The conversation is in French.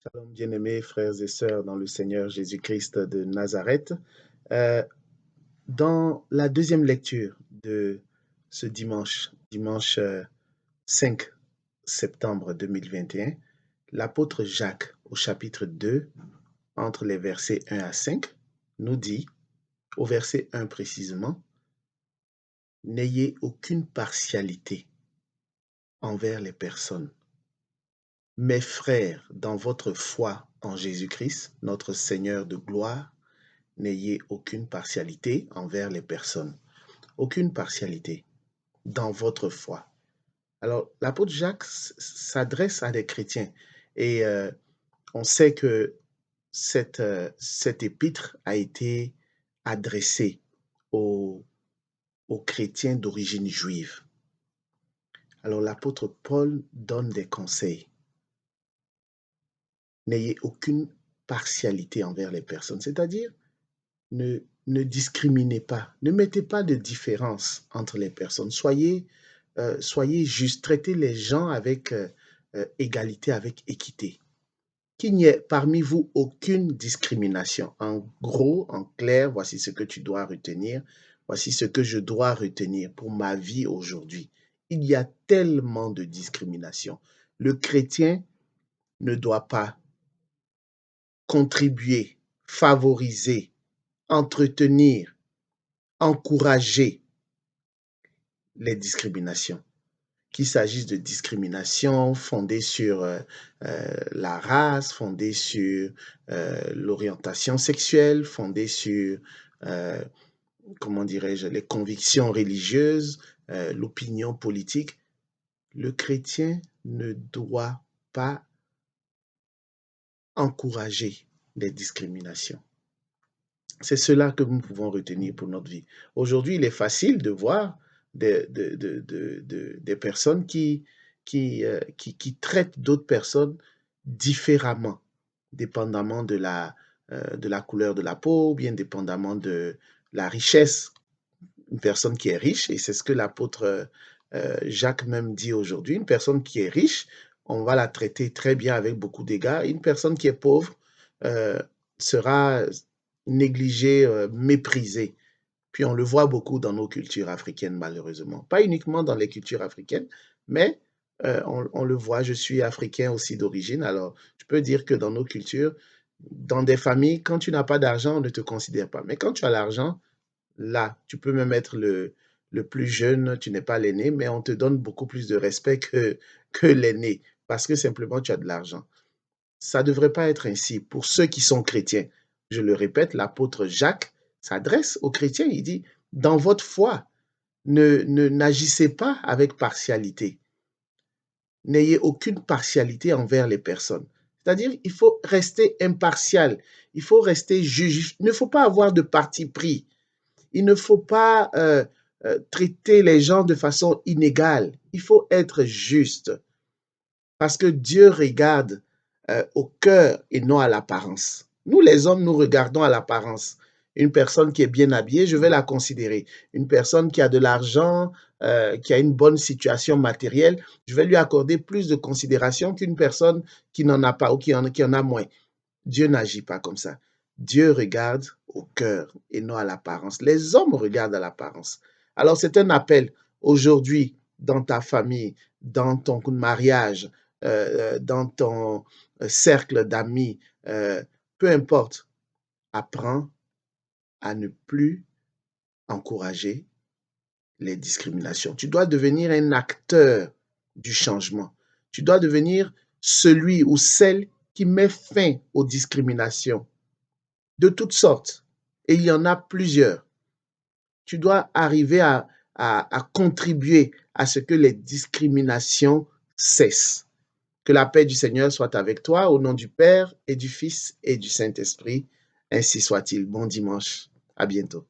Shalom, bien-aimés frères et sœurs dans le Seigneur Jésus-Christ de Nazareth. Euh, dans la deuxième lecture de ce dimanche 5 septembre 2021, l'apôtre Jacques, au chapitre 2, entre les versets 1 à 5, nous dit, au verset 1 précisément, « N'ayez aucune partialité envers les personnes. Mes frères, dans votre foi en Jésus-Christ, notre Seigneur de gloire, n'ayez aucune partialité envers les personnes. Aucune partialité dans votre foi. » Alors, l'apôtre Jacques s'adresse à des chrétiens et on sait que cette épître a été adressée aux chrétiens d'origine juive. Alors, l'apôtre Paul donne des conseils. N'ayez aucune partialité envers les personnes, c'est-à-dire ne discriminez pas, ne mettez pas de différence entre les personnes. Soyez juste, traitez les gens avec égalité, avec équité. Qu'il n'y ait parmi vous aucune discrimination. En gros, en clair, voici ce que tu dois retenir. Voici ce que je dois retenir pour ma vie aujourd'hui. Il y a tellement de discrimination. Le chrétien ne doit pas contribuer, favoriser, entretenir, encourager les discriminations. Qu'il s'agisse de discrimination fondée sur la race, fondée sur l'orientation sexuelle, fondée sur, comment dirais-je, les convictions religieuses, l'opinion politique. Le chrétien ne doit pas encourager les discriminations. C'est cela que nous pouvons retenir pour notre vie. Aujourd'hui, il est facile de voir des personnes qui traitent d'autres personnes différemment, dépendamment de la couleur de la peau, bien dépendamment de la richesse. Une personne qui est riche, et c'est ce que l'apôtre Jacques même dit aujourd'hui, une personne qui est riche, on va la traiter très bien avec beaucoup d'égards. Une personne qui est pauvre sera négligée, méprisée. Puis on le voit beaucoup dans nos cultures africaines, malheureusement. Pas uniquement dans les cultures africaines, mais on le voit, je suis africain aussi d'origine, alors je peux dire que dans nos cultures, dans des familles, quand tu n'as pas d'argent, on ne te considère pas. Mais quand tu as l'argent, là, tu peux même être le plus jeune, tu n'es pas l'aîné, mais on te donne beaucoup plus de respect que l'aîné, parce que simplement tu as de l'argent. Ça ne devrait pas être ainsi pour ceux qui sont chrétiens. Je le répète, l'apôtre Jacques s'adresse aux chrétiens, il dit, dans votre foi, n'agissez pas avec partialité. N'ayez aucune partialité envers les personnes. C'est-à-dire, il faut rester impartial, il faut rester juge, il ne faut pas avoir de parti pris, il ne faut pas traiter les gens de façon inégale, il faut être juste, parce que Dieu regarde au cœur et non à l'apparence. Nous, les hommes, nous regardons à l'apparence. Une personne qui est bien habillée, je vais la considérer. Une personne qui a de l'argent, qui a une bonne situation matérielle, je vais lui accorder plus de considération qu'une personne qui n'en a pas ou qui en a moins. Dieu n'agit pas comme ça. Dieu regarde au cœur et non à l'apparence. Les hommes regardent à l'apparence. Alors, c'est un appel aujourd'hui dans ta famille, dans ton mariage, dans ton cercle d'amis, peu importe, apprends à ne plus encourager les discriminations. Tu dois devenir un acteur du changement. Tu dois devenir celui ou celle qui met fin aux discriminations de toutes sortes. Et il y en a plusieurs. Tu dois arriver à contribuer à ce que les discriminations cessent. Que la paix du Seigneur soit avec toi, au nom du Père et du Fils et du Saint-Esprit. Ainsi soit-il. Bon dimanche. À bientôt.